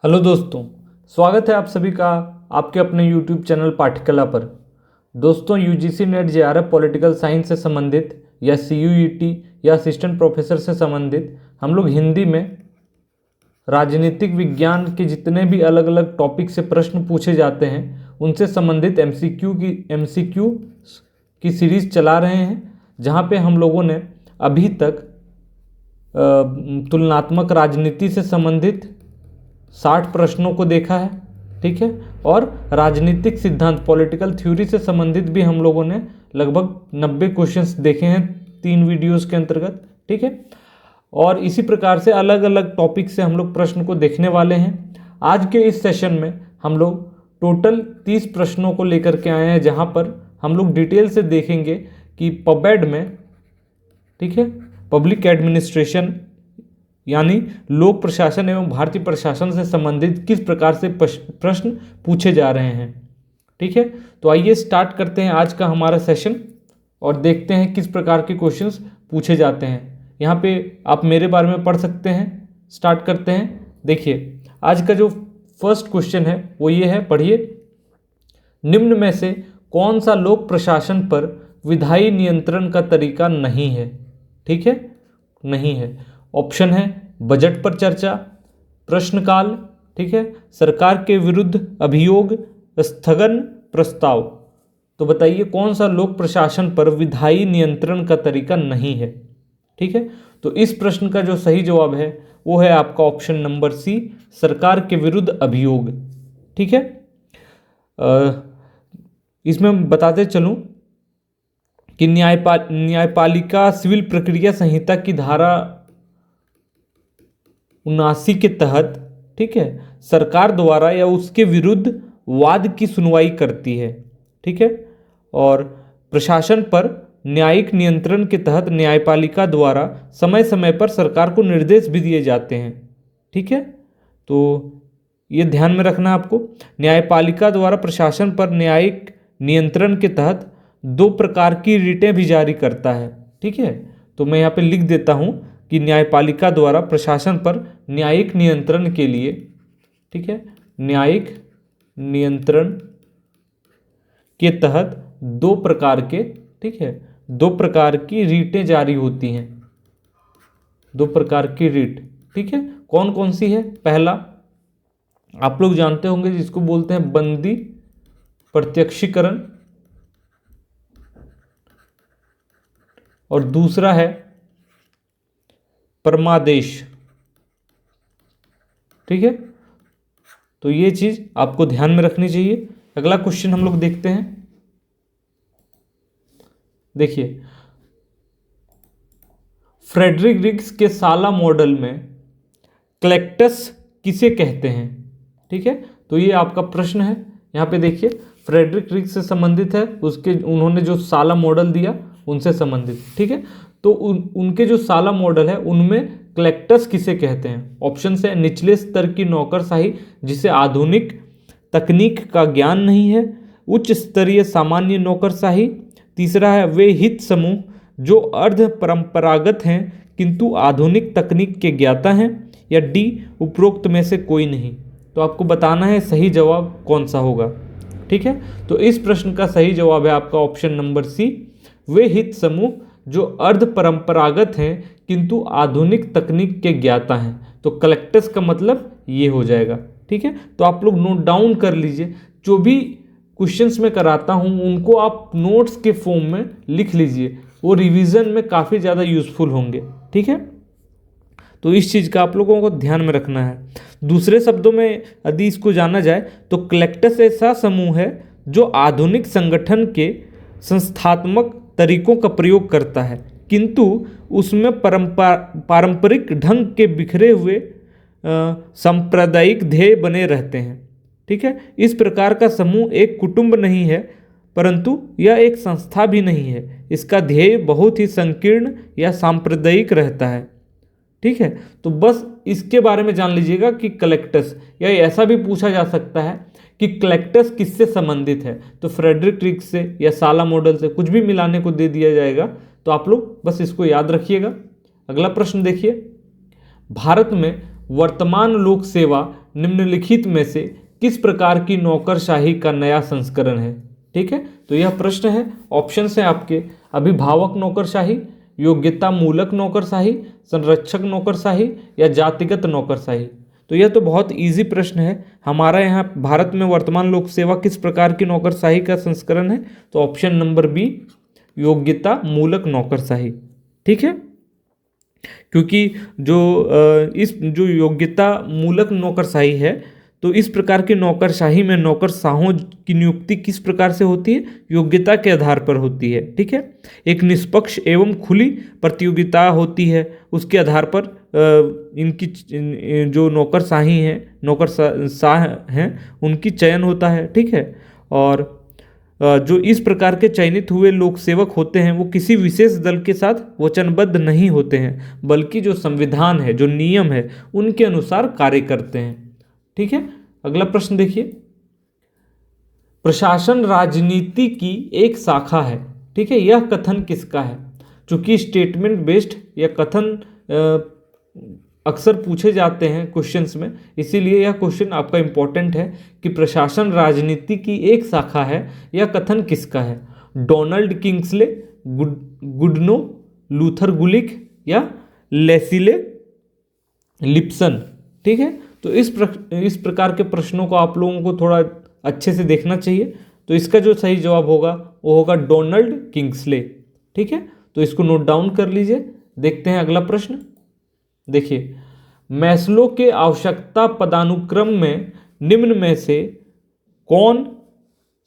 Hello दोस्तों, स्वागत है आप सभी का आपके अपने YouTube चैनल पाठ्यकला पर। दोस्तों, UGC net JRF political science से संबंधित या सीयूईटी या असिस्टेंट प्रोफेसर से संबंधित हम लोग हिंदी में राजनीतिक विज्ञान के जितने भी अलग अलग टॉपिक से प्रश्न पूछे जाते हैं उनसे संबंधित एमसीक्यू की सीरीज़ चला रहे हैं, जहाँ पे हम लोगों ने अभी तक तुलनात्मक राजनीति से संबंधित 60 प्रश्नों को देखा है। ठीक है, और राजनीतिक सिद्धांत पॉलिटिकल थ्योरी से संबंधित भी हम लोगों ने लगभग 90 क्वेश्चंस देखे हैं 3 वीडियोस के अंतर्गत। ठीक है, और इसी प्रकार से अलग अलग टॉपिक से हम लोग प्रश्न को देखने वाले हैं। आज के इस सेशन में हम लोग टोटल 30 प्रश्नों को लेकर के आए हैं, जहां पर हम लोग डिटेल से देखेंगे कि पबेड में, ठीक है, पब्लिक एडमिनिस्ट्रेशन यानी लोक प्रशासन एवं भारतीय प्रशासन से संबंधित किस प्रकार से प्रश्न पूछे जा रहे हैं। ठीक है, तो आइए स्टार्ट करते हैं आज का हमारा सेशन और देखते हैं किस प्रकार के क्वेश्चंस पूछे जाते हैं। यहाँ पे आप मेरे बारे में पढ़ सकते हैं। स्टार्ट करते हैं। देखिए, आज का जो फर्स्ट क्वेश्चन है वो ये है, पढ़िए। निम्न में से कौन सा लोक प्रशासन पर विधायी नियंत्रण का तरीका नहीं है? ठीक है, नहीं है। ऑप्शन है बजट पर चर्चा, प्रश्नकाल, ठीक है, सरकार के विरुद्ध अभियोग, स्थगन प्रस्ताव। तो बताइए कौन सा लोक प्रशासन पर विधायी नियंत्रण का तरीका नहीं है? ठीक है, तो इस प्रश्न का जो सही जवाब है वो है आपका ऑप्शन नंबर सी, सरकार के विरुद्ध अभियोग। ठीक है, इसमें बताते चलूं कि न्यायपालिका सिविल प्रक्रिया संहिता की धारा 79 के तहत, ठीक है, सरकार द्वारा या उसके विरुद्ध वाद की सुनवाई करती है। ठीक है, और प्रशासन पर न्यायिक नियंत्रण के तहत न्यायपालिका द्वारा समय समय पर सरकार को निर्देश भी दिए जाते हैं। ठीक है, तो ये ध्यान में रखना आपको। न्यायपालिका द्वारा प्रशासन पर न्यायिक नियंत्रण के तहत 2 प्रकार की रिटें भी जारी करता है। ठीक है, तो मैं यहाँ पे लिख देता हूँ कि न्यायपालिका द्वारा प्रशासन पर न्यायिक नियंत्रण के लिए, ठीक है, न्यायिक नियंत्रण के तहत 2 प्रकार के, ठीक है, 2 प्रकार की रीटें जारी होती हैं। 2 प्रकार की रीट, ठीक है, कौन कौन सी है? पहला आप लोग जानते होंगे जिसको बोलते हैं बंदी प्रत्यक्षीकरण, और दूसरा है परमादेश। ठीक है, तो ये चीज आपको ध्यान में रखनी चाहिए। अगला क्वेश्चन हम लोग देखते हैं। देखिए, फ्रेडरिक रिग्स के साला मॉडल में क्लेक्टस किसे कहते हैं? ठीक है, तो ये आपका प्रश्न है। यहाँ पे देखिए, फ्रेडरिक रिग्स से संबंधित है, उन्होंने जो साला मॉडल दिया उनसे संबंधित। ठीक है, तो उनके जो साला मॉडल है उनमें क्लेक्टस किसे कहते हैं? ऑप्शन है निचले स्तर की नौकरशाही जिसे आधुनिक तकनीक का ज्ञान नहीं है, उच्च स्तरीय सामान्य नौकरशाही, तीसरा है वे हित समूह जो अर्ध परंपरागत हैं किंतु आधुनिक तकनीक के ज्ञाता हैं, या डी उपरोक्त में से कोई नहीं। तो आपको बताना है सही जवाब कौन सा होगा। ठीक है, तो इस प्रश्न का सही जवाब है आपका ऑप्शन नंबर सी, वे हित समूह जो अर्ध परंपरागत हैं किंतु आधुनिक तकनीक के ज्ञाता हैं। तो कलेक्टस का मतलब ये हो जाएगा। ठीक है, तो आप लोग नोट डाउन कर लीजिए। जो भी क्वेश्चंस में कराता हूं उनको आप नोट्स के फॉर्म में लिख लीजिए, वो रिवीजन में काफ़ी ज़्यादा यूजफुल होंगे। ठीक है, तो इस चीज़ का आप लोगों को ध्यान में रखना है। दूसरे शब्दों में यदि इसको जाना जाए तो क्लेक्टस ऐसा समूह है जो आधुनिक संगठन के संस्थात्मक तरीकों का प्रयोग करता है किंतु उसमें पारंपरिक ढंग के बिखरे हुए सांप्रदायिक ध्येय बने रहते हैं। ठीक है, इस प्रकार का समूह एक कुटुंब नहीं है परंतु यह एक संस्था भी नहीं है। इसका ध्येय बहुत ही संकीर्ण या सांप्रदायिक रहता है। ठीक है, तो बस इसके बारे में जान लीजिएगा कि क्लेक्टस, या ऐसा भी पूछा जा सकता है कि क्लेक्टस किससे संबंधित है, तो फ्रेडरिक रिग्स से या साला मॉडल से, कुछ भी मिलाने को दे दिया जाएगा। तो आप लोग बस इसको याद रखिएगा। अगला प्रश्न देखिए, भारत में वर्तमान लोक सेवा निम्नलिखित में से किस प्रकार की नौकरशाही का नया संस्करण है? ठीक है, तो यह प्रश्न है। ऑप्शन है आपके अभिभावक नौकरशाही, योग्यता मूलक नौकरशाही, संरक्षक नौकरशाही या जातिगत नौकरशाही। तो यह तो बहुत इजी प्रश्न है। हमारा यहाँ भारत में वर्तमान लोक सेवा किस प्रकार की नौकरशाही का संस्करण है? तो ऑप्शन नंबर बी, योग्यता मूलक नौकरशाही। ठीक है, क्योंकि जो योग्यता मूलक नौकरशाही है, तो इस प्रकार की नौकरशाही में नौकरशाहों की नियुक्ति किस प्रकार से होती है? योग्यता के आधार पर होती है। ठीक है, एक निष्पक्ष एवं खुली प्रतियोगिता होती है, उसके आधार पर इनकी जो नौकरशाह हैं उनकी चयन होता है। ठीक है, और जो इस प्रकार के चयनित हुए लोक सेवक होते हैं वो किसी विशेष दल के साथ वचनबद्ध नहीं होते हैं, बल्कि जो संविधान है, जो नियम है, उनके अनुसार कार्य करते हैं। ठीक है, अगला प्रश्न देखिए। प्रशासन राजनीति की एक शाखा है। ठीक है, यह कथन किसका है? चूंकि स्टेटमेंट बेस्ड या कथन अक्सर पूछे जाते हैं क्वेश्चंस में, इसीलिए यह क्वेश्चन आपका इंपॉर्टेंट है कि प्रशासन राजनीति की एक शाखा है, यह कथन किसका है? डोनाल्ड किंग्सले, गुडनो, लूथर गुलिक या लेसिले लिप्सन। ठीक है, तो इस प्रकार के प्रश्नों को आप लोगों को थोड़ा अच्छे से देखना चाहिए। तो इसका जो सही जवाब होगा वो होगा डोनाल्ड किंग्सले। ठीक है, तो इसको नोट डाउन कर लीजिए। देखते हैं अगला प्रश्न। देखिए, मैस्लो के आवश्यकता पदानुक्रम में निम्न में से कौन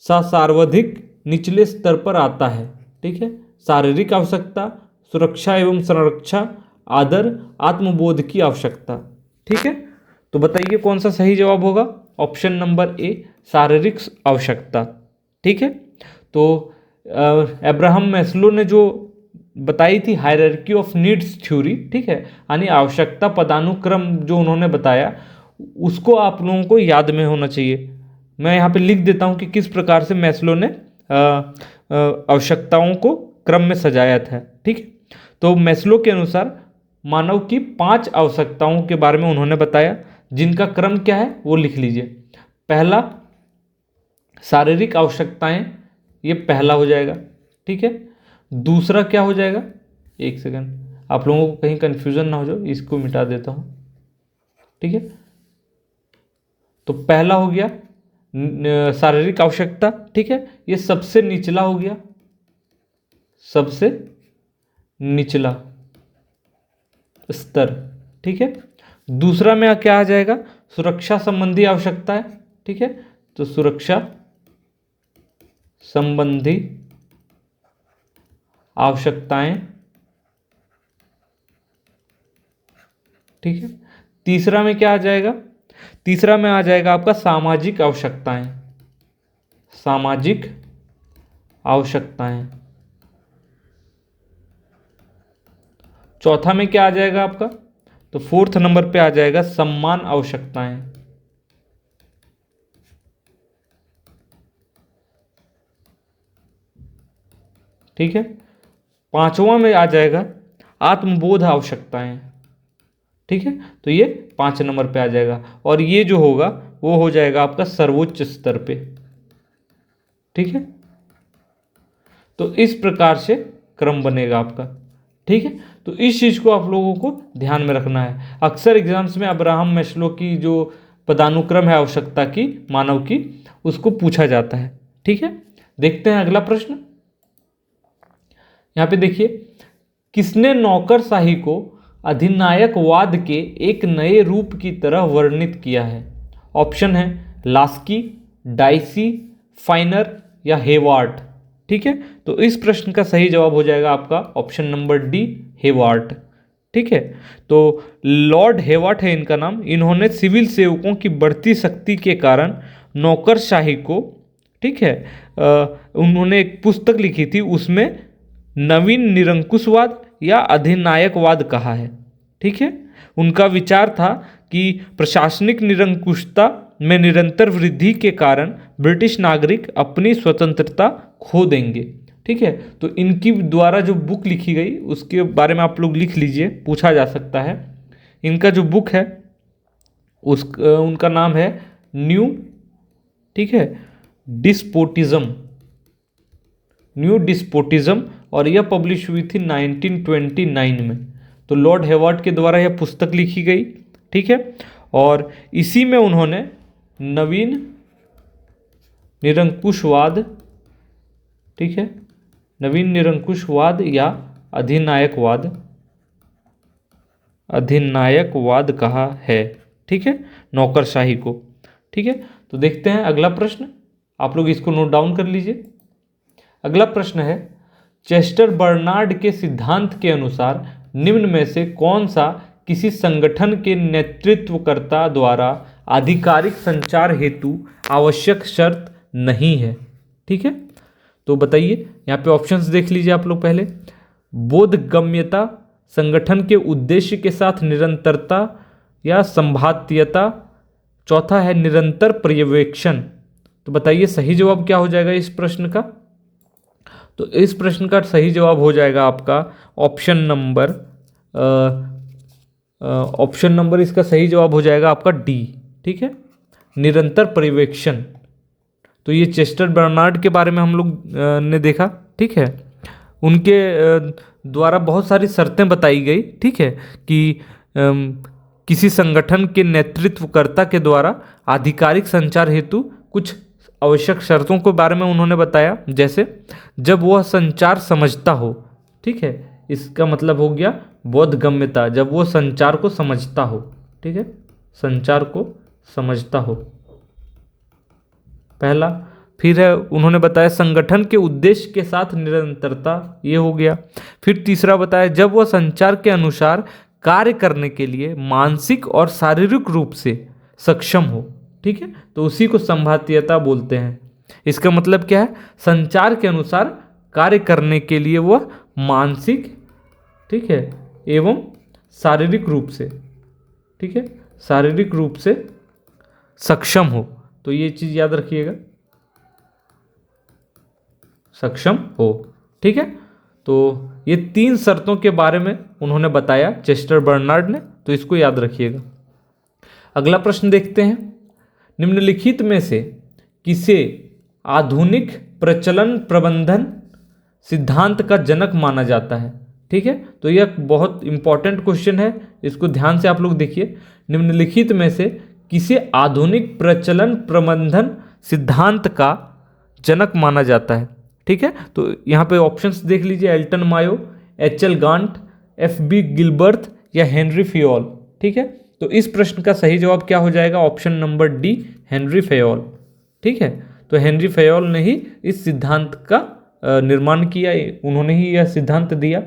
सा सर्वाधिक निचले स्तर पर आता है? ठीक है, शारीरिक आवश्यकता, सुरक्षा एवं संरक्षा, आदर, आत्मबोध की आवश्यकता। ठीक है, तो बताइए कौन सा सही जवाब होगा? ऑप्शन नंबर ए, शारीरिक आवश्यकता। ठीक है, तो अब्राहम मैस्लो ने जो बताई थी हायरार्की ऑफ नीड्स थ्योरी, ठीक है, यानी आवश्यकता पदानुक्रम जो उन्होंने बताया, उसको आप लोगों को याद में होना चाहिए। मैं यहाँ पे लिख देता हूँ कि किस प्रकार से मैस्लो ने आवश्यकताओं को क्रम में सजाया था। ठीक है, तो मैस्लो के अनुसार मानव की 5 आवश्यकताओं के बारे में उन्होंने बताया, जिनका क्रम क्या है वो लिख लीजिए। पहला, शारीरिक आवश्यकताएं, ये पहला हो जाएगा। ठीक है, दूसरा क्या हो जाएगा? एक सेकंड, आप लोगों को कहीं कंफ्यूजन ना हो जाए, इसको मिटा देता हूं। ठीक है, तो पहला हो गया शारीरिक आवश्यकता। ठीक है, ये सबसे निचला हो गया, सबसे निचला स्तर। ठीक है, दूसरा में क्या आ जाएगा? सुरक्षा संबंधी आवश्यकता है। ठीक है, तो सुरक्षा संबंधी आवश्यकताएं। ठीक है, तीसरा में क्या आ जाएगा? तीसरा में आ जाएगा आपका सामाजिक आवश्यकताएं, सामाजिक आवश्यकताएं। चौथा में क्या आ जाएगा आपका? तो 4th नंबर पे आ जाएगा सम्मान आवश्यकताएं। ठीक है, 5वां में आ जाएगा आत्मबोध आवश्यकताएं। ठीक है, तो ये 5 नंबर पे आ जाएगा, और ये जो होगा वो हो जाएगा आपका सर्वोच्च स्तर पे। ठीक है, तो इस प्रकार से क्रम बनेगा आपका। ठीक है, तो इस चीज को आप लोगों को ध्यान में रखना है। अक्सर एग्जाम्स में अब्राहम मैस्लो की जो पदानुक्रम है आवश्यकता की मानव की, उसको पूछा जाता है। ठीक है, देखते हैं अगला प्रश्न। यहां पे देखिए, किसने नौकरशाही को अधिनायकवाद के एक नए रूप की तरह वर्णित किया है? ऑप्शन है लास्की, डाइसी, फाइनर या हेवार्ट। ठीक है, तो इस प्रश्न का सही जवाब हो जाएगा आपका ऑप्शन नंबर डी, हेवार्ट। ठीक है, तो लॉर्ड हेवार्ट है इनका नाम। इन्होंने सिविल सेवकों की बढ़ती शक्ति के कारण नौकरशाही को, ठीक है, उन्होंने एक पुस्तक लिखी थी, उसमें नवीन निरंकुशवाद या अधिनायकवाद कहा है। ठीक है, उनका विचार था कि प्रशासनिक निरंकुशता में निरंतर वृद्धि के कारण ब्रिटिश नागरिक अपनी स्वतंत्रता खो देंगे। ठीक है, तो इनकी द्वारा जो बुक लिखी गई उसके बारे में आप लोग लिख लीजिए, पूछा जा सकता है। इनका जो बुक है उनका नाम है न्यू, ठीक है, डिस्पोटिज्म, न्यू डिस्पोटिज्म, और यह पब्लिश हुई थी 1929 में। तो लॉर्ड हेवर्ड के द्वारा यह पुस्तक लिखी गई, ठीक है, और इसी में उन्होंने नवीन निरंकुशवाद, ठीक है, नवीन निरंकुशवाद या अधिनायकवाद कहा है, ठीक है, नौकरशाही को, ठीक है। तो देखते हैं अगला प्रश्न, आप लोग इसको नोट डाउन कर लीजिए। अगला प्रश्न है, चेस्टर बर्नार्ड के सिद्धांत के अनुसार निम्न में से कौन सा किसी संगठन के नेतृत्वकर्ता द्वारा आधिकारिक संचार हेतु आवश्यक शर्त नहीं है, ठीक है। तो बताइए, यहाँ पे ऑप्शंस देख लीजिए आप लोग। पहले, बोधगम्यता, संगठन के उद्देश्य के साथ निरंतरता या संभात्यता, चौथा है निरंतर पर्यवेक्षण। तो बताइए सही जवाब क्या हो जाएगा इस प्रश्न का। तो इस प्रश्न का सही जवाब हो जाएगा आपका ऑप्शन नंबर इसका सही जवाब हो जाएगा आपका डी, ठीक है, निरंतर पर्यवेक्षण। तो ये चेस्टर बर्नार्ड के बारे में हम लोग ने देखा, ठीक है, उनके द्वारा बहुत सारी शर्तें बताई गई, ठीक है, कि किसी संगठन के नेतृत्वकर्ता के द्वारा आधिकारिक संचार हेतु कुछ आवश्यक शर्तों के बारे में उन्होंने बताया, जैसे जब वह संचार समझता हो, ठीक है, इसका मतलब हो गया बोधगम्यता, जब वो संचार को समझता हो, ठीक है, संचार को समझता हो, पहला। फिर है उन्होंने बताया संगठन के उद्देश्य के साथ निरंतरता, ये हो गया। फिर तीसरा बताया जब वह संचार के अनुसार कार्य करने के लिए मानसिक और शारीरिक रूप से सक्षम हो, ठीक है, तो उसी को संभात्यता बोलते हैं। इसका मतलब क्या है, संचार के अनुसार कार्य करने के लिए वह मानसिक, ठीक है, एवं शारीरिक रूप से, ठीक है, शारीरिक रूप से सक्षम हो। तो ये चीज याद रखिएगा, सक्षम हो, ठीक है। तो ये 3 शर्तों के बारे में उन्होंने बताया चेस्टर बर्नार्ड ने, तो इसको याद रखिएगा। अगला प्रश्न देखते हैं, निम्नलिखित में से किसे आधुनिक प्रचलन प्रबंधन सिद्धांत का जनक माना जाता है, ठीक है। तो यह बहुत इंपॉर्टेंट क्वेश्चन है, इसको ध्यान से आप लोग देखिए। निम्नलिखित में से किसे आधुनिक प्रचलन प्रबंधन सिद्धांत का जनक माना जाता है, ठीक है। तो यहाँ पे ऑप्शंस देख लीजिए, Elton Mayo, H L. Gantt, F B. Gilbert या हेनरी फयोल, ठीक है। तो इस प्रश्न का सही जवाब क्या हो जाएगा, option number D, Henry Fayol, ठीक है। तो हेनरी फयोल ने ही इस सिद्धांत का निर्माण किया, उन्होंने ही यह सिद्धांत दिया,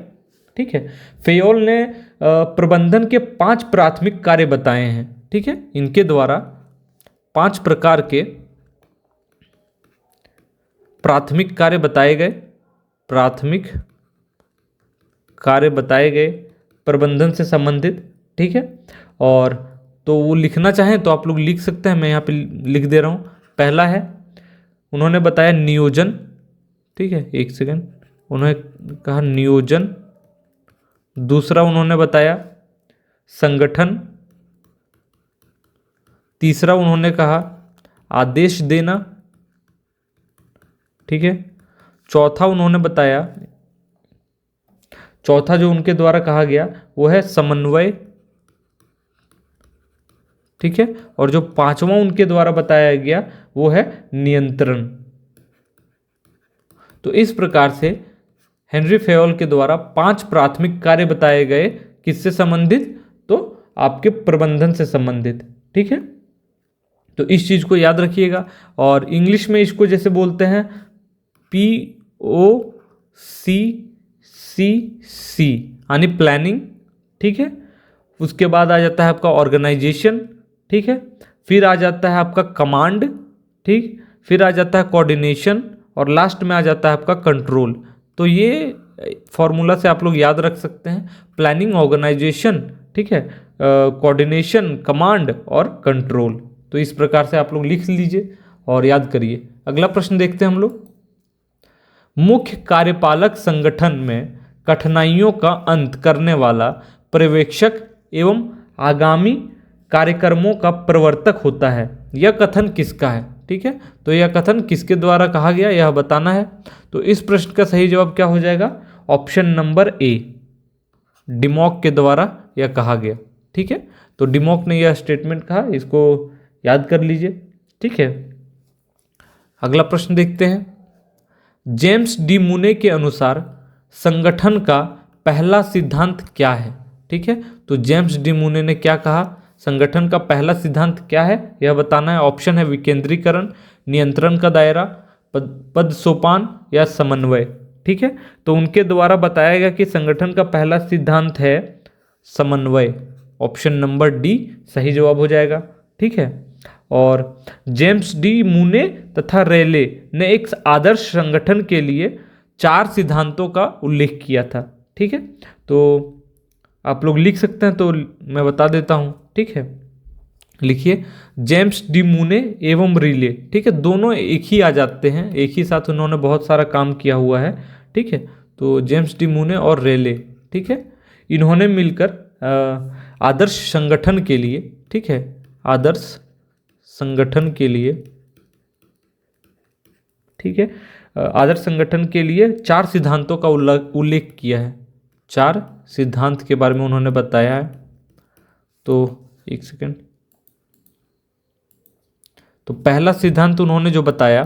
ठीक है। फयोल ने प्रबंधन के 5 प्राथमिक कार्य बताए हैं, ठीक है, इनके द्वारा 5 प्रकार के प्राथमिक कार्य बताए गए, प्राथमिक कार्य बताए गए प्रबंधन से संबंधित, ठीक है। और तो वो लिखना चाहें तो आप लोग लिख सकते हैं, मैं यहाँ पे लिख दे रहा हूँ। पहला है, उन्होंने बताया नियोजन, ठीक है, एक सेकंड, उन्होंने कहा नियोजन। दूसरा उन्होंने बताया संगठन। तीसरा उन्होंने कहा आदेश देना, ठीक है। चौथा उन्होंने बताया, चौथा जो उनके द्वारा कहा गया वो है समन्वय, ठीक है। और जो 5वां उनके द्वारा बताया गया वो है नियंत्रण। तो इस प्रकार से हेनरी फयोल के द्वारा 5 प्राथमिक कार्य बताए गए, किससे संबंधित, तो आपके प्रबंधन से संबंधित, ठीक है। तो इस चीज को याद रखिएगा। और इंग्लिश में इसको जैसे बोलते हैं POCCC यानी प्लानिंग, ठीक है। उसके बाद आ जाता है आपका ऑर्गेनाइजेशन, ठीक है। फिर आ जाता है आपका कमांड, ठीक। फिर आ जाता है कोऑर्डिनेशन और लास्ट में आ जाता है आपका कंट्रोल। तो ये फॉर्मूला से आप लोग याद रख सकते हैं, प्लानिंग, ऑर्गेनाइजेशन, ठीक है, कोऑर्डिनेशन, कमांड और कंट्रोल। तो इस प्रकार से आप लोग लिख लीजिए और याद करिए। अगला प्रश्न देखते हैं हम लोग, मुख्य कार्यपालक संगठन में कठिनाइयों का अंत करने वाला पर्यवेक्षक एवं आगामी कार्यक्रमों का प्रवर्तक होता है। यह कथन किसका है? ठीक है, तो यह कथन किसके द्वारा कहा गया यह बताना है। तो इस प्रश्न का सही जवाब क्या हो जाएगा? ऑप्शन नंबर ए, डिमॉक के द्वारा यह कहा गया। ठीक है, तो डिमॉक ने यह स्टेटमेंट कहा, इसको याद कर लीजिए। ठीक है, अगला प्रश्न देखते हैं। जेम्स डी मूने के अनुसार संगठन का पहला सिद्धांत क्या है? ठीक है, तो जेम्स डी मूने ने क्या कहा? संगठन का पहला सिद्धांत क्या है यह बताना है। ऑप्शन है विकेंद्रीकरण, नियंत्रण का दायरा, पद सोपान या समन्वय। ठीक है, तो उनके द्वारा बताया गया कि संगठन का पहला सिद्धांत है समन्वय। ऑप्शन नंबर डी सही जवाब हो जाएगा। ठीक है, और जेम्स डी मूने तथा रेले ने एक आदर्श संगठन के लिए 4 सिद्धांतों का उल्लेख किया था। ठीक है, तो आप लोग लिख सकते हैं, तो मैं बता देता हूं। ठीक है, लिखिए जेम्स डी मूने एवं रिले। ठीक है, दोनों एक ही आ जाते हैं, एक ही साथ उन्होंने बहुत सारा काम किया हुआ है। ठीक है, तो जेम्स डी मूने और रेले, ठीक है, इन्होंने मिलकर आदर्श संगठन के लिए, ठीक है, आदर्श संगठन के लिए, ठीक है, आदर्श संगठन के लिए 4 सिद्धांतों का उल्लेख किया है। 4 सिद्धांत के बारे में उन्होंने बताया है। तो एक सेकेंड, तो पहला सिद्धांत उन्होंने जो बताया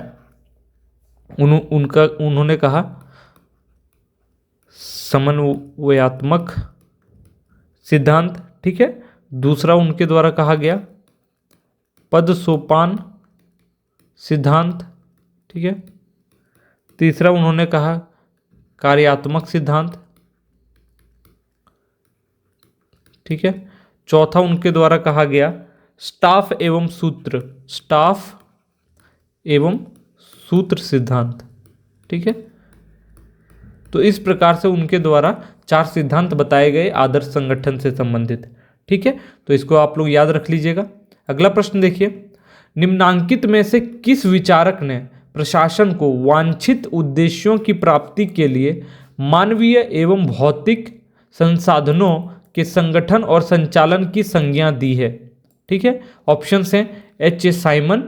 उन्होंने कहा समन्वयात्मक सिद्धांत। ठीक है, दूसरा उनके द्वारा कहा गया पद सोपान सिद्धांत। ठीक है, तीसरा उन्होंने कहा कार्यात्मक सिद्धांत। ठीक है, चौथा उनके द्वारा कहा गया स्टाफ एवं सूत्र, स्टाफ एवं सूत्र सिद्धांत। ठीक है, तो इस प्रकार से उनके द्वारा 4 सिद्धांत बताए गए आदर्श संगठन से संबंधित। ठीक है, तो इसको आप लोग याद रख लीजिएगा। अगला प्रश्न देखिए, निम्नांकित में से किस विचारक ने प्रशासन को वांछित उद्देश्यों की प्राप्ति के लिए मानवीय एवं भौतिक संसाधनों के संगठन और संचालन की संज्ञा दी है? ठीक है, ऑप्शंस हैं H A Simon,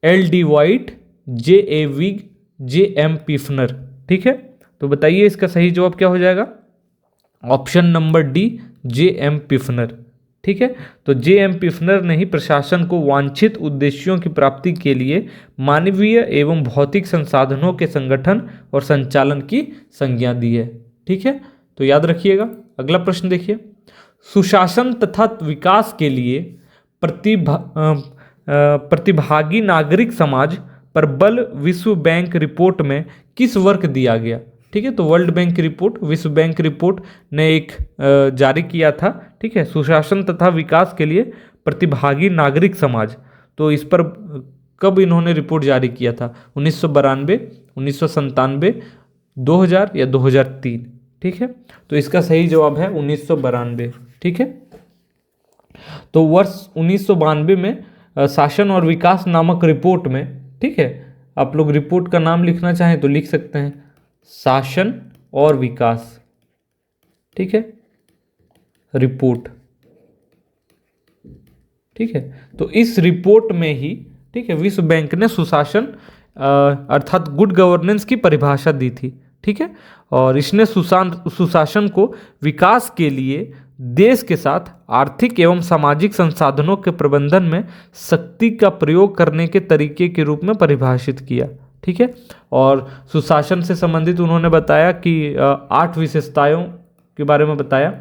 L D White, J A Vieg, J M Pfiffner. ठीक है, तो बताइए इसका सही जवाब क्या हो जाएगा? ऑप्शन नंबर डी, जे एम पिफनर। ठीक है, तो जे एम पिफनर ने ही प्रशासन को वांछित उद्देश्यों की प्राप्ति के लिए मानवीय एवं भौतिक संसाधनों के संगठन और संचालन की संज्ञा दी है। ठीक है, तो याद रखिएगा। अगला प्रश्न देखिए, सुशासन तथा विकास के लिए प्रतिभागी नागरिक समाज पर बल विश्व बैंक रिपोर्ट में किस वर्ग दिया गया? ठीक है, तो वर्ल्ड बैंक रिपोर्ट, विश्व बैंक रिपोर्ट ने एक जारी किया था। ठीक है, सुशासन तथा विकास के लिए प्रतिभागी नागरिक समाज, तो इस पर कब इन्होंने रिपोर्ट जारी किया था? 1992, 1997, 2000 या 2003? ठीक है, तो इसका सही जवाब है 1992। ठीक है, तो वर्ष 1992 में शासन और विकास नामक रिपोर्ट में, ठीक है, आप लोग रिपोर्ट का नाम लिखना चाहें तो लिख सकते हैं, शासन और विकास। ठीक है, रिपोर्ट। ठीक है, तो इस रिपोर्ट में ही, ठीक है, विश्व बैंक ने सुशासन अर्थात गुड गवर्नेंस की परिभाषा दी थी। ठीक है, और इसने सुशासन को विकास के लिए देश के साथ आर्थिक एवं सामाजिक संसाधनों के प्रबंधन में शक्ति का प्रयोग करने के तरीके के रूप में परिभाषित किया। ठीक है, और सुशासन से संबंधित उन्होंने बताया कि 8 विशेषताओं के बारे में बताया,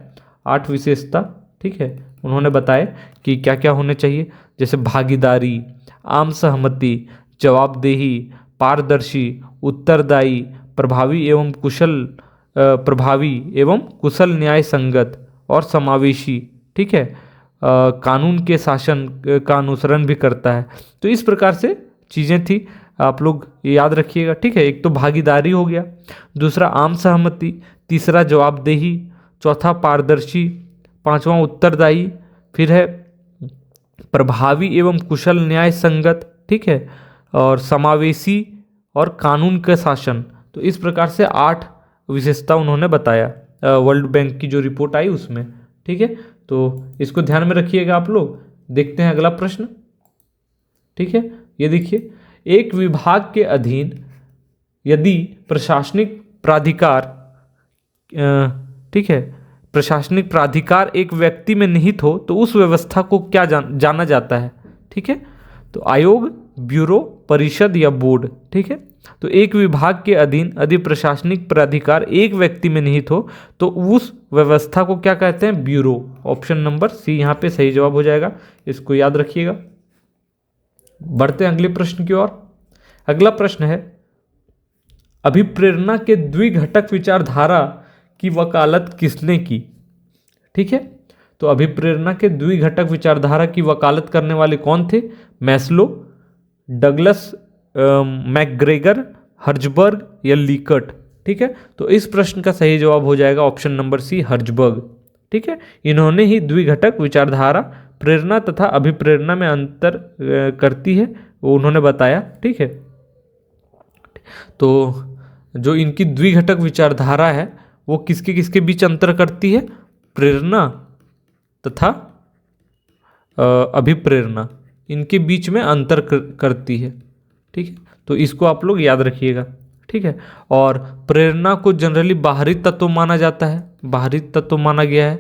8 विशेषता। ठीक है, उन्होंने बताया कि क्या क्या होने चाहिए, जैसे भागीदारी, आम सहमति, जवाबदेही, पारदर्शी, उत्तरदायी, प्रभावी एवं कुशल न्याय संगत और समावेशी। ठीक है, कानून के शासन का अनुसरण भी करता है। तो इस प्रकार से चीज़ें थी, आप लोग याद रखिएगा। ठीक है, एक तो भागीदारी हो गया, दूसरा आम सहमति, तीसरा जवाबदेही, चौथा पारदर्शी, पांचवा उत्तरदायी, फिर है प्रभावी एवं कुशल न्याय संगत। ठीक है, और समावेशी और कानून का शासन। तो इस प्रकार से 8 विशेषता उन्होंने बताया वर्ल्ड बैंक की जो रिपोर्ट आई उसमें। ठीक है, तो इसको ध्यान में रखिएगा आप लोग। देखते हैं अगला प्रश्न। ठीक है, ये देखिए, एक विभाग के अधीन यदि प्रशासनिक प्राधिकार ठीक है, प्रशासनिक प्राधिकार एक व्यक्ति में निहित हो तो उस व्यवस्था को क्या जाना जाता है। ठीक है, तो आयोग, ब्यूरो, परिषद या बोर्ड। ठीक है, तो एक विभाग के अधीन यदि प्रशासनिक प्राधिकार एक व्यक्ति में निहित हो तो उस व्यवस्था को क्या कहते हैं, ब्यूरो। ऑप्शन नंबर सी यहाँ पे सही जवाब हो जाएगा, इसको याद रखिएगा। बढ़ते हैं अगले प्रश्न की ओर। अगला प्रश्न है, अभिप्रेरणा के द्विघटक विचारधारा की वकालत किसने की। ठीक है, तो अभिप्रेरणा के द्विघटक विचारधारा की वकालत करने वाले कौन थे, मैस्लो, डगलस मैकग्रेगर, हर्जबर्ग या लीकर्ट। ठीक है, तो इस प्रश्न का सही जवाब हो जाएगा ऑप्शन नंबर सी, हर्जबर्ग। ठीक है, इन्होंने ही द्विघटक विचारधारा प्रेरणा तथा अभिप्रेरणा में अंतर करती है वो उन्होंने बताया। ठीक है, तो जो इनकी द्विघटक विचारधारा है वो किसके किसके बीच अंतर करती है, प्रेरणा तथा अभिप्रेरणा, इनके बीच में अंतर करती है। ठीक है, तो इसको आप लोग याद रखिएगा। ठीक है, और प्रेरणा को जनरली बाहरी तत्व माना जाता है, बाहरी तत्व माना गया है।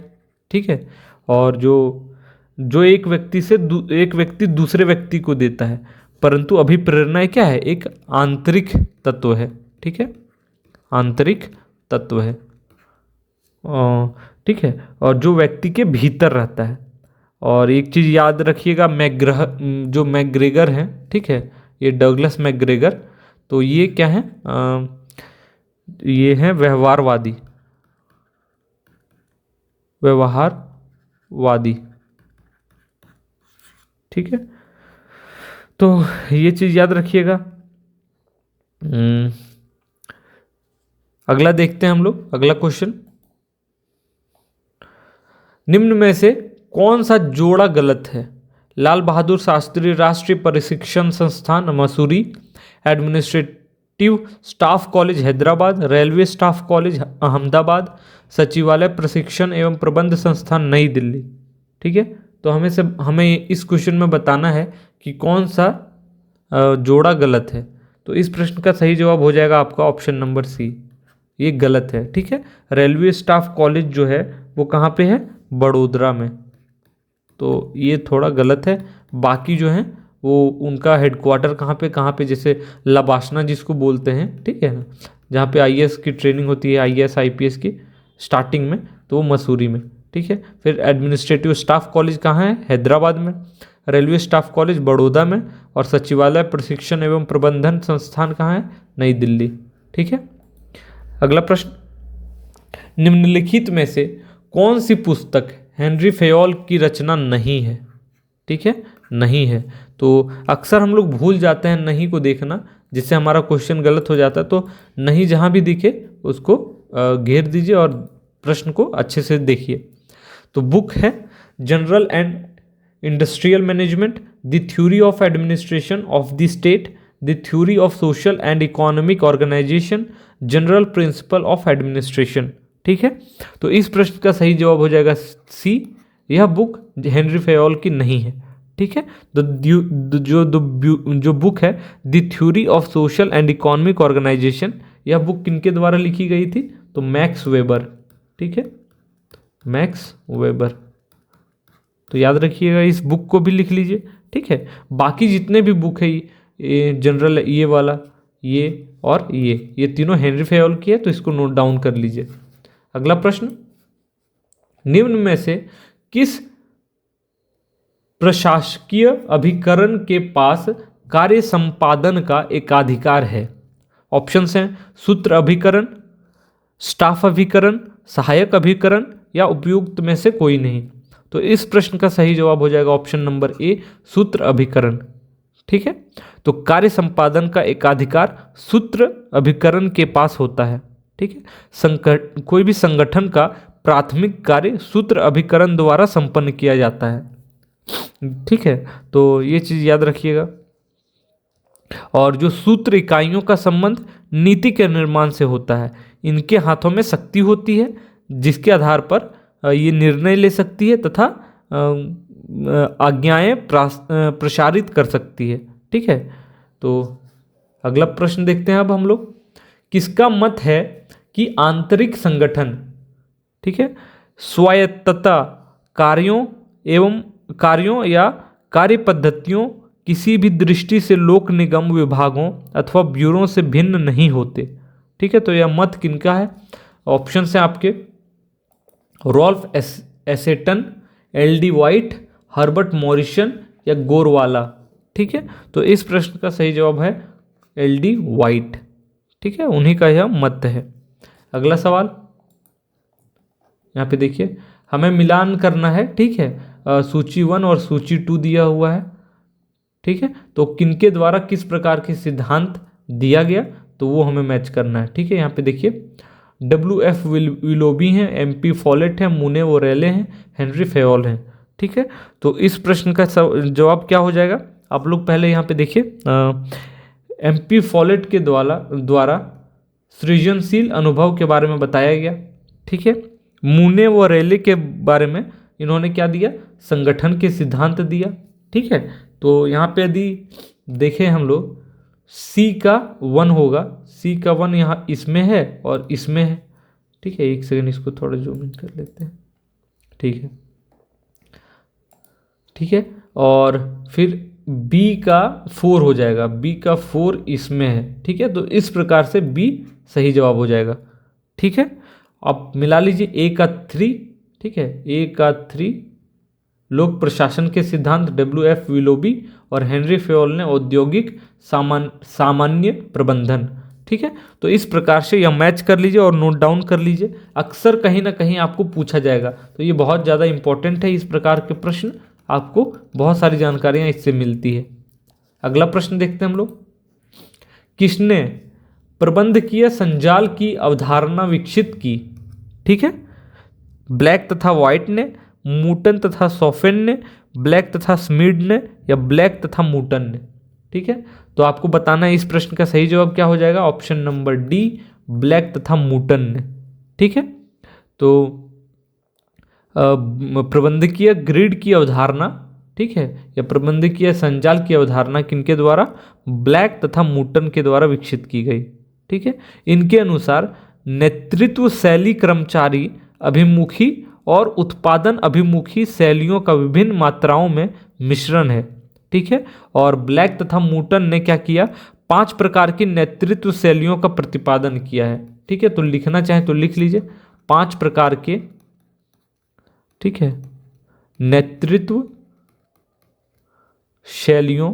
ठीक है, और जो एक व्यक्ति दूसरे व्यक्ति को देता है, परंतु अभिप्रेरणा क्या है, एक आंतरिक तत्व है। ठीक है, आंतरिक तत्व है। ठीक है, और जो व्यक्ति के भीतर रहता है। और एक चीज़ याद रखिएगा, जो मैकग्रेगर हैं, ठीक है, ये डगलस मैकग्रेगर, तो ये क्या है, ये हैं व्यवहारवादी। ठीक है, तो ये चीज़ याद रखिएगा। अगला देखते हैं हम लोग, अगला क्वेश्चन। निम्न में से कौन सा जोड़ा गलत है, लाल बहादुर शास्त्री राष्ट्रीय प्रशिक्षण संस्थान Mussoorie, administrative staff college Hyderabad, railway staff college Ahmedabad, सचिवालय प्रशिक्षण एवं प्रबंध संस्थान नई दिल्ली। ठीक है, तो हमें इस क्वेश्चन में बताना है कि कौन सा जोड़ा गलत है। तो इस प्रश्न का सही जवाब हो जाएगा आपका ऑप्शन नंबर सी, ये गलत है। ठीक है, रेलवे स्टाफ कॉलेज जो है वो कहाँ पे है, बड़ोदरा में, तो ये थोड़ा गलत है। बाकी जो है वो उनका हेडक्वार्टर कहाँ पे जैसे लबासना जिसको बोलते हैं, ठीक है ना, जहाँ पे आईएएस की ट्रेनिंग होती है, आईएएस आईपीएस की स्टार्टिंग में, तो वो मसूरी में। ठीक है, फिर एडमिनिस्ट्रेटिव स्टाफ कॉलेज कहाँ है, हैदराबाद में, रेलवे स्टाफ कॉलेज बड़ौदा में, और सचिवालय प्रशिक्षण एवं प्रबंधन संस्थान कहाँ है, नई दिल्ली। ठीक है, अगला प्रश्न, निम्नलिखित में से कौन सी पुस्तक हेनरी फेयोल की रचना नहीं है। ठीक है, नहीं है, तो अक्सर हम लोग भूल जाते हैं नहीं को देखना, जिससे हमारा क्वेश्चन गलत हो जाता है। तो नहीं जहाँ भी दिखे उसको घेर दीजिए और प्रश्न को अच्छे से देखिए। तो बुक है general and industrial management, the theory of administration of the state, the theory of social and economic organisation, general principle of administration. ठीक है, तो इस प्रश्न का सही जवाब हो जाएगा सी, यह बुक हेनरी फेयोल की नहीं है। ठीक है, जो बुक है the theory of social and economic organisation, यह बुक किनके द्वारा लिखी गई थी, तो मैक्स वेबर। ठीक है, मैक्स वेबर, तो याद रखिएगा, इस बुक को भी लिख लीजिए। ठीक है, बाकी जितने भी बुक है ये जनरल, ये वाला, ये और ये तीनों हेनरी फेयोल की है, तो इसको नोट डाउन कर लीजिए। अगला प्रश्न, निम्न में से किस प्रशासकीय अभिकरण के पास कार्य संपादन का एकाधिकार है। ऑप्शंस हैं सूत्र अभिकरण, स्टाफ अभिकरण, सहायक अभिकरण या उपयुक्त में से कोई नहीं। तो इस प्रश्न का सही जवाब हो जाएगा ऑप्शन नंबर ए, सूत्र अभिकरण। ठीक है, तो कार्य संपादन का एकाधिकार सूत्र अभिकरण के पास होता है। ठीक है, कोई भी संगठन का प्राथमिक कार्य सूत्र अभिकरण द्वारा संपन्न किया जाता है। ठीक है, तो ये चीज़ याद रखिएगा। और जो सूत्र इकाइयों का संबंध नीति के निर्माण से होता है, इनके हाथों में शक्ति होती है जिसके आधार पर ये निर्णय ले सकती है तथा आज्ञाएं प्रसारित कर सकती है। ठीक है, तो अगला प्रश्न देखते हैं अब हम लोग। किसका मत है कि आंतरिक संगठन, ठीक है, स्वायत्तता कार्यों या कार्य पद्धतियों किसी भी दृष्टि से लोक निगम विभागों अथवा ब्यूरो से भिन्न नहीं होते। ठीक है, तो यह मत किनका है? ऑप्शन है आपके रॉल्फ एसेटन, L D White, Herbert Morrison या गोरवाला। ठीक है, तो इस प्रश्न का सही जवाब है एल डी वाइट। ठीक है, उन्हीं का यह मत है। अगला सवाल यहाँ पे देखिए, हमें मिलान करना है। ठीक है, सूची 1 और सूची 2 दिया हुआ है। ठीक है, तो किनके द्वारा किस प्रकार के सिद्धांत दिया गया, तो वो हमें मैच करना है। ठीक है, यहाँ पे देखिए WF विलोबी हैं, MP फॉलेट हैं, मूने वोरेले हैं, हेनरी फेयोल हैं। ठीक है, तो इस प्रश्न का जवाब क्या हो जाएगा? आप लोग पहले यहाँ पे देखिए, MP फॉलेट के द्वारा सृजनशील अनुभव के बारे में बताया गया। ठीक है, मूने वोरेले के बारे में इन्होंने क्या दिया? संगठन के सिद्धांत दिया। ठीक है, तो यहाँ पे यदि देखें हम लोग, C का 1 होगा, C का 1 यहाँ इसमें है और इसमें है। ठीक है, एक सेकंड इसको थोड़ा जूम इन कर लेते हैं। ठीक है, ठीक है, और फिर B का 4 हो जाएगा, B का 4 इसमें है। ठीक है, तो इस प्रकार से B सही जवाब हो जाएगा। ठीक है, अब मिला लीजिए A का 3। ठीक है, A का 3 लोक प्रशासन के सिद्धांत WF विलोबी और हेनरी फेयोल ने औद्योगिक सामान्य प्रबंधन। ठीक है, तो इस प्रकार से यह मैच कर लीजिए और नोट डाउन कर लीजिए, अक्सर कहीं ना कहीं आपको पूछा जाएगा, तो ये बहुत ज़्यादा इंपॉर्टेंट है। इस प्रकार के प्रश्न आपको बहुत सारी जानकारियाँ इससे मिलती है। अगला प्रश्न देखते हैं हम लोग। किसने प्रबंधकीय संजाल की अवधारणा विकसित की? ठीक है, ब्लैक तथा व्हाइट ने, मूटन तथा सॉफेन ने, ब्लैक तथा स्मिड ने या ब्लैक तथा मूटन ने। ठीक है, तो आपको बताना है इस प्रश्न का सही जवाब क्या हो जाएगा। ऑप्शन नंबर डी, ब्लैक तथा मूटन ने। ठीक है, तो प्रबंधकीय ग्रिड की अवधारणा, ठीक है, या प्रबंधकीय संजाल की अवधारणा किनके द्वारा? ब्लैक तथा मूटन के द्वारा विकसित की गई। ठीक है, इनके अनुसार नेतृत्व शैली कर्मचारी अभिमुखी और उत्पादन अभिमुखी शैलियों का विभिन्न मात्राओं में मिश्रण है। ठीक है, और ब्लैक तथा मूटन ने क्या किया? 5 प्रकार की नेतृत्व शैलियों का प्रतिपादन किया है। ठीक है, तो लिखना चाहे तो लिख लीजिए, 5 प्रकार के, ठीक है, नेतृत्व शैलियों,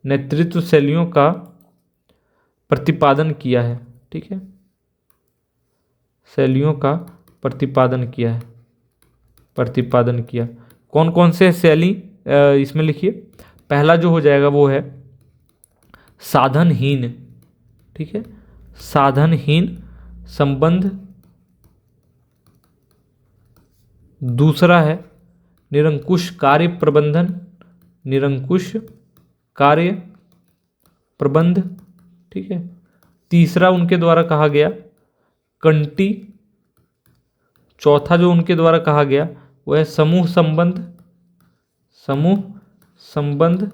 नेतृत्व शैलियों का प्रतिपादन किया है। ठीक है, शैलियों का प्रतिपादन किया है, प्रतिपादन किया। कौन कौन से शैली इसमें लिखिए। पहला जो हो जाएगा वो है साधनहीन। ठीक है, साधनहीन संबंध। दूसरा है निरंकुश कार्य प्रबंधन, निरंकुश कार्य प्रबंध। ठीक है, तीसरा उनके द्वारा कहा गया कंटी। चौथा जो उनके द्वारा कहा गया वो है समूह संबंध, समूह संबंध।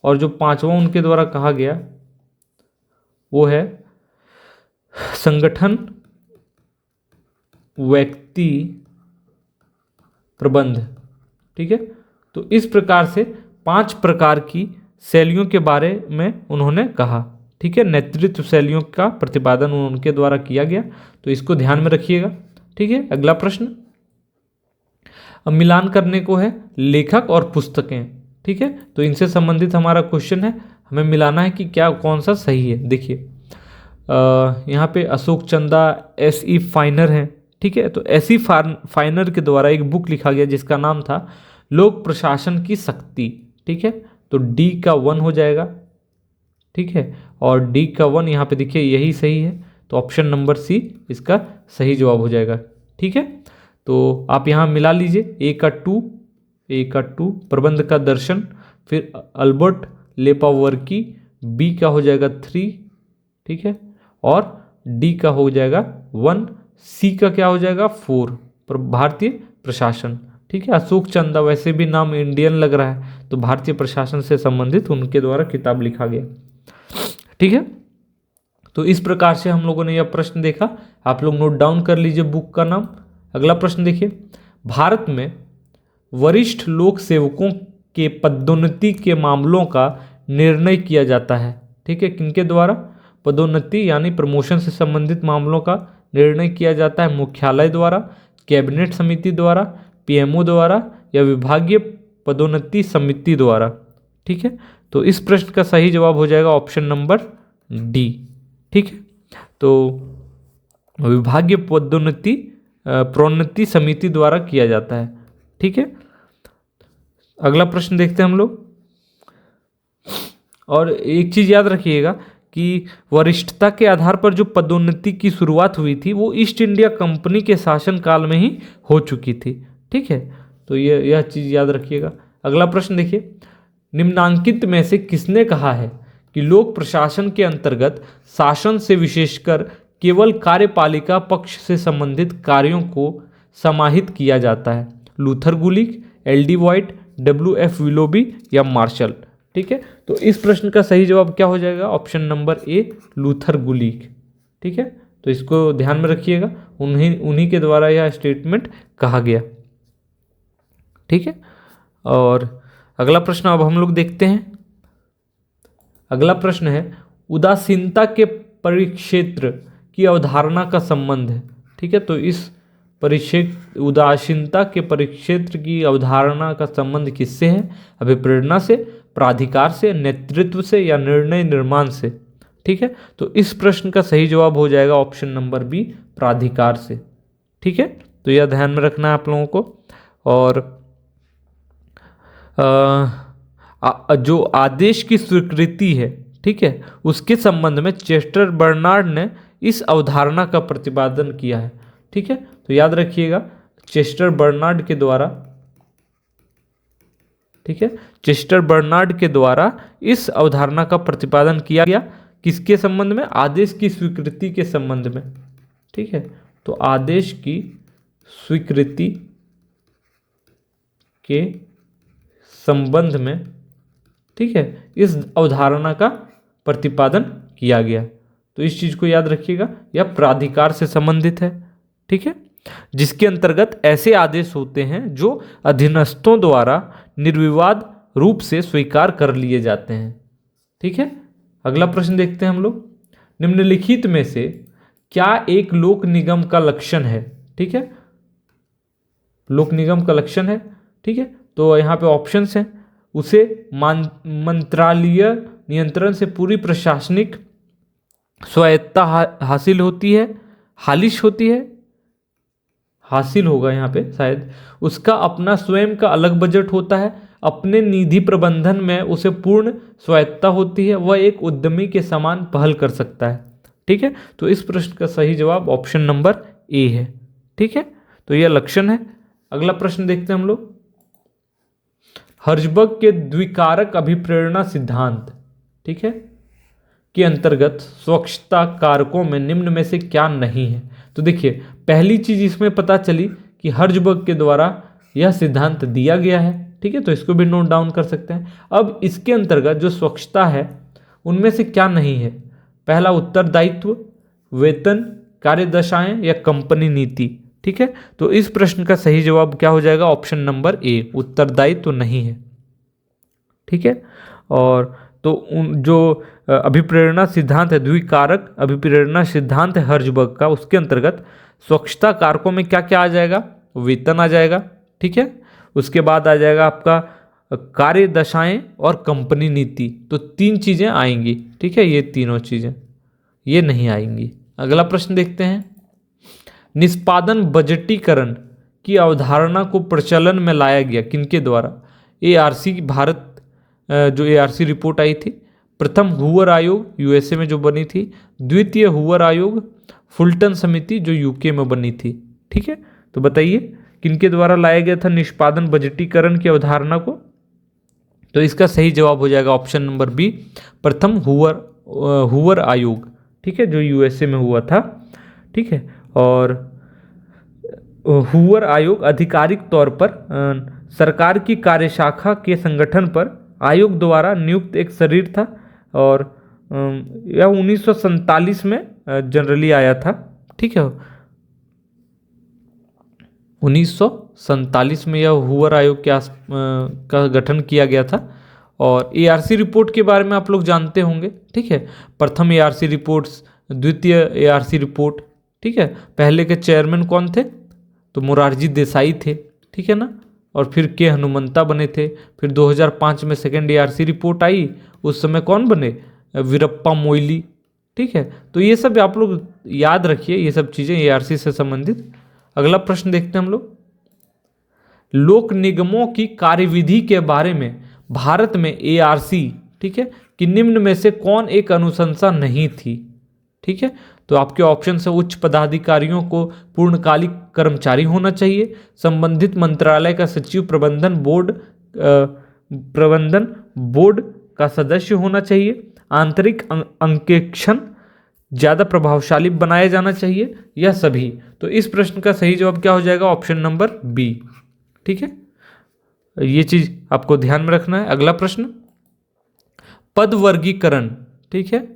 और जो पांचवा उनके द्वारा कहा गया वो है संगठन व्यक्ति प्रबंध। ठीक है, तो इस प्रकार से 5 प्रकार की शैलियों के बारे में उन्होंने कहा। ठीक है, नेतृत्व शैलियों का प्रतिपादन उनके द्वारा किया गया, तो इसको ध्यान में रखिएगा। ठीक है, अगला प्रश्न। अब मिलान करने को है लेखक और पुस्तकें। ठीक है, तो इनसे संबंधित हमारा क्वेश्चन है, हमें मिलाना है कि क्या कौन सा सही है। देखिए यहाँ पे अशोक चंदा S.E. फाइनर हैं। ठीक है, तो S.E. फाइनर के द्वारा एक बुक लिखा गया जिसका नाम था लोक प्रशासन की शक्ति। ठीक है, तो D का 1 हो जाएगा। ठीक है, और D का 1 यहाँ पे देखिए यही सही है, तो ऑप्शन नंबर C इसका सही जवाब हो जाएगा। ठीक है, तो आप यहाँ मिला लीजिए, A का 2 प्रबंध का दर्शन, फिर अल्बर्ट लेपावर्की, B का हो जाएगा 3। ठीक है, और डी का हो जाएगा 1, सी का क्या हो जाएगा 4, पर भारतीय प्रशासन। ठीक है, अशोक चंदा वैसे भी नाम इंडियन लग रहा है, तो भारतीय प्रशासन से संबंधित उनके द्वारा किताब लिखा गया। ठीक है, तो इस प्रकार से हम लोगों ने यह प्रश्न देखा, आप लोग नोट डाउन कर लीजिए बुक का नाम। अगला प्रश्न देखिए, भारत में वरिष्ठ लोक सेवकों के पदोन्नति के मामलों का निर्णय किया जाता है। ठीक है, किनके द्वारा? पदोन्नति यानी प्रमोशन से संबंधित मामलों का निर्णय किया जाता है मुख्यालय द्वारा, कैबिनेट समिति द्वारा, पीएमओ द्वारा या विभागीय पदोन्नति समिति द्वारा। ठीक है, तो इस प्रश्न का सही जवाब हो जाएगा ऑप्शन नंबर डी। ठीक है, तो विभागीय पदोन्नति प्रोन्नति समिति द्वारा किया जाता है। ठीक है, अगला प्रश्न देखते हैं हम लोग। और एक चीज याद रखिएगा कि वरिष्ठता के आधार पर जो पदोन्नति की शुरुआत हुई थी वो ईस्ट इंडिया कंपनी के शासन काल में ही हो चुकी थी। ठीक है, तो यह चीज याद रखिएगा। अगला प्रश्न देखिए, निम्नांकित में से किसने कहा है कि लोक प्रशासन के अंतर्गत शासन से विशेषकर केवल कार्यपालिका पक्ष से संबंधित कार्यों को समाहित किया जाता है? लूथर गुलिक, एल.डी. व्हाइट, डब्ल्यू.एफ. विलोबी या मार्शल? ठीक है, तो इस प्रश्न का सही जवाब क्या हो जाएगा? ऑप्शन नंबर ए, लूथर गुलिक। ठीक है, तो इसको ध्यान में रखिएगा, उन्हीं के द्वारा यह स्टेटमेंट कहा गया। ठीक है, और अगला प्रश्न अब हम लोग देखते हैं। अगला प्रश्न है, उदासीनता के परिक्षेत्र की अवधारणा का संबंध है। ठीक है, तो इस परिक्षेत्र उदासीनता के परिक्षेत्र की अवधारणा का संबंध किससे है? अभिप्रेरणा से, प्राधिकार से, नेतृत्व से या निर्णय निर्माण से? ठीक है, तो इस प्रश्न का सही जवाब हो जाएगा ऑप्शन नंबर बी, प्राधिकार से। ठीक है, तो यह ध्यान में रखना है आप लोगों को। और जो आदेश की स्वीकृति है, ठीक है, उसके संबंध में चेस्टर बर्नार्ड ने इस अवधारणा का प्रतिपादन किया है। ठीक है, तो याद रखिएगा चेस्टर बर्नार्ड के द्वारा, ठीक है, चेस्टर बर्नार्ड के द्वारा इस अवधारणा का प्रतिपादन किया गया। किसके संबंध में? आदेश की स्वीकृति के संबंध में। ठीक है, तो आदेश की स्वीकृति के संबंध में, ठीक है, इस अवधारणा का प्रतिपादन किया गया। तो इस चीज को याद रखिएगा, यह प्राधिकार से संबंधित है। ठीक है, जिसके अंतर्गत ऐसे आदेश होते हैं जो अधीनस्थों द्वारा निर्विवाद रूप से स्वीकार कर लिए जाते हैं। ठीक है, अगला प्रश्न देखते हैं हम लोग। निम्नलिखित में से क्या एक लोक निगम का लक्षण है? ठीक है, लोक निगम का लक्षण है। ठीक है, तो यहाँ पे ऑप्शंस हैं। उसे मंत्रालयीय नियंत्रण से पूरी प्रशासनिक स्वायत्तता हासिल होती है, हालिश होती है, हासिल होगा यहाँ पे शायद। उसका अपना स्वयं का अलग बजट होता है, अपने निधि प्रबंधन में उसे पूर्ण स्वायत्तता होती है, वह एक उद्यमी के समान पहल कर सकता है। ठीक है, तो इस प्रश्न का सही जवाब ऑप्शन नंबर ए है। ठीक है, तो यह लक्षण है। अगला प्रश्न देखते हैं हम लोग। हर्जबर्ग के द्विकारक अभिप्रेरणा सिद्धांत, ठीक है, के अंतर्गत स्वच्छता कारकों में निम्न में से क्या नहीं है? तो देखिए, पहली चीज इसमें पता चली कि हर्जबर्ग के द्वारा यह सिद्धांत दिया गया है। ठीक है, तो इसको भी नोट डाउन कर सकते हैं। अब इसके अंतर्गत जो स्वच्छता है उनमें से क्या नहीं है? पहला उत्तरदायित्व, वेतन, कार्यदशाएं या कंपनी नीति। ठीक है, तो इस प्रश्न का सही जवाब क्या हो जाएगा? ऑप्शन नंबर ए, उत्तरदायित्व नहीं है। ठीक है, और तो जो अभिप्रेरणा सिद्धांत है, द्विकारक अभिप्रेरणा सिद्धांत है हर्जबर्ग का, उसके अंतर्गत स्वच्छता कारकों में क्या क्या आ जाएगा? वेतन आ जाएगा। ठीक है, उसके बाद आ जाएगा आपका कार्य दशाएं और कंपनी नीति। तो तीन चीजें आएंगी। ठीक है, ये तीनों चीजें ये नहीं आएंगी। अगला प्रश्न देखते हैं। निष्पादन बजटीकरण की अवधारणा को प्रचलन में लाया गया किनके द्वारा? ARC भारत, जो ARC रिपोर्ट आई थी। प्रथम हूवर आयोग USA में जो बनी थी। द्वितीय हूवर आयोग फुलटन समिति जो UK में बनी थी। ठीक है, तो बताइए किनके द्वारा लाया गया था निष्पादन बजटीकरण की अवधारणा को? तो इसका सही जवाब हो जाएगा ऑप्शन नंबर बी, प्रथम हूवर आयोग। ठीक है, जो यूएसए में हुआ था। ठीक है, और हूवर आयोग आधिकारिक तौर पर सरकार की कार्यशाखा के संगठन पर आयोग द्वारा नियुक्त एक शरीर था, और यह 1947 में जनरली आया था। ठीक है, 1947 में यह हूवर आयोग का गठन किया गया था। और एआरसी रिपोर्ट के बारे में आप लोग जानते होंगे। ठीक है, प्रथम एआरसी रिपोर्ट्स, द्वितीय एआरसी रिपोर्ट। ठीक है, पहले के चेयरमैन कौन थे? तो मोरारजी देसाई थे। ठीक है ना, और फिर के हनुमंता बने थे। फिर 2005 में सेकेंड एआरसी रिपोर्ट आई, उस समय कौन बने? वीरप्पा मोइली। ठीक है, तो ये सब आप लोग याद रखिए, ये सब चीज़ें एआरसी से संबंधित। अगला प्रश्न देखते हैं हम लोग। लोक निगमों की कार्यविधि के बारे में भारत में एआरसी, ठीक है, कि निम्न में से कौन एक अनुशंसा नहीं थी? ठीक है, तो आपके ऑप्शन है उच्च पदाधिकारियों को पूर्णकालिक कर्मचारी होना चाहिए, संबंधित मंत्रालय का सचिव प्रबंधन बोर्ड का सदस्य होना चाहिए, आंतरिक अंकेक्षण ज़्यादा प्रभावशाली बनाया जाना चाहिए, या सभी। तो इस प्रश्न का सही जवाब क्या हो जाएगा? Option number B. ठीक है, ये चीज आपको ध्यान में रखना है। अगला प्रश्न, पद वर्गीकरण। ठीक है,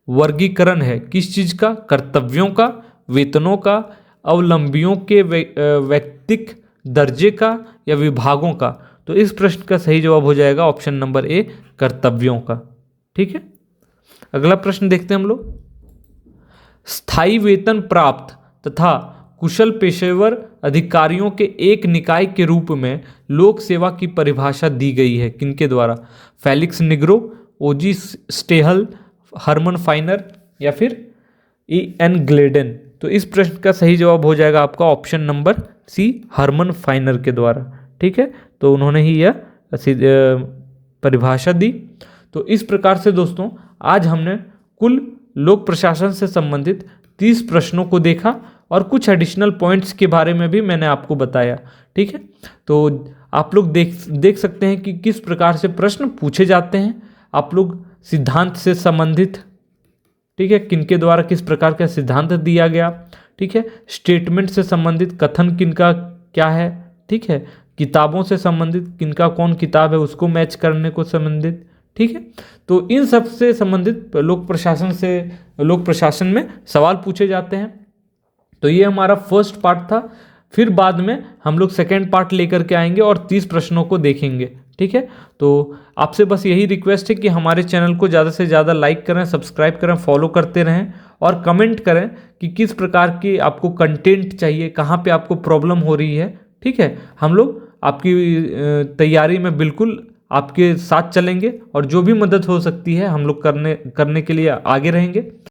वर्गीकरण है किस चीज का? कर्तव्यों का, वेतनों का, अवलंबियों के व्यक्तिक दर्जे का, या विभागों का। तो इस प्रश्न का सही जवाब हो जाएगा ऑप्शन नंबर ए, कर्तव्यों का। ठीक है, अगला प्रश्न देखते हैं हम लोग। स्थायी वेतन प्राप्त तथा कुशल पेशेवर अधिकारियों के एक निकाय के रूप में लोक सेवा की परिभाषा दी गई है किनके द्वारा? फेलिक्स निग्रो, ओजी स्टेहल, हरमन फाइनर, या फिर एन ग्लेडन। तो इस प्रश्न का सही जवाब हो जाएगा आपका option number C, Herman Finer के द्वारा। ठीक है, तो उन्होंने ही यह परिभाषा दी। तो इस प्रकार से दोस्तों आज हमने कुल लोक प्रशासन से संबंधित 30 प्रश्नों को देखा, और कुछ एडिशनल पॉइंट्स के बारे में भी मैंने आपको बताया। ठीक है, तो आप लोग देख सकते हैं कि किस प्रकार से प्रश्न पूछे जाते हैं। आप लोग सिद्धांत से संबंधित, ठीक है, किनके द्वारा किस प्रकार का सिद्धांत दिया गया। ठीक है, स्टेटमेंट से संबंधित कथन किनका क्या है। ठीक है, किताबों से संबंधित किनका कौन किताब है उसको मैच करने को संबंधित। ठीक है, तो इन सब से संबंधित लोक प्रशासन में सवाल पूछे जाते हैं। तो ये हमारा फर्स्ट पार्ट था। फिर बाद में हम लोग सेकेंड पार्ट लेकर के आएंगे और 30 प्रश्नों को देखेंगे। ठीक है, तो आपसे बस यही रिक्वेस्ट है कि हमारे चैनल को ज़्यादा से ज़्यादा लाइक करें, सब्सक्राइब करें, फॉलो करते रहें, और कमेंट करें कि किस प्रकार की आपको कंटेंट चाहिए, कहाँ पे आपको प्रॉब्लम हो रही है। ठीक है, हम लोग आपकी तैयारी में बिल्कुल आपके साथ चलेंगे, और जो भी मदद हो सकती है हम लोग करने के लिए आगे रहेंगे।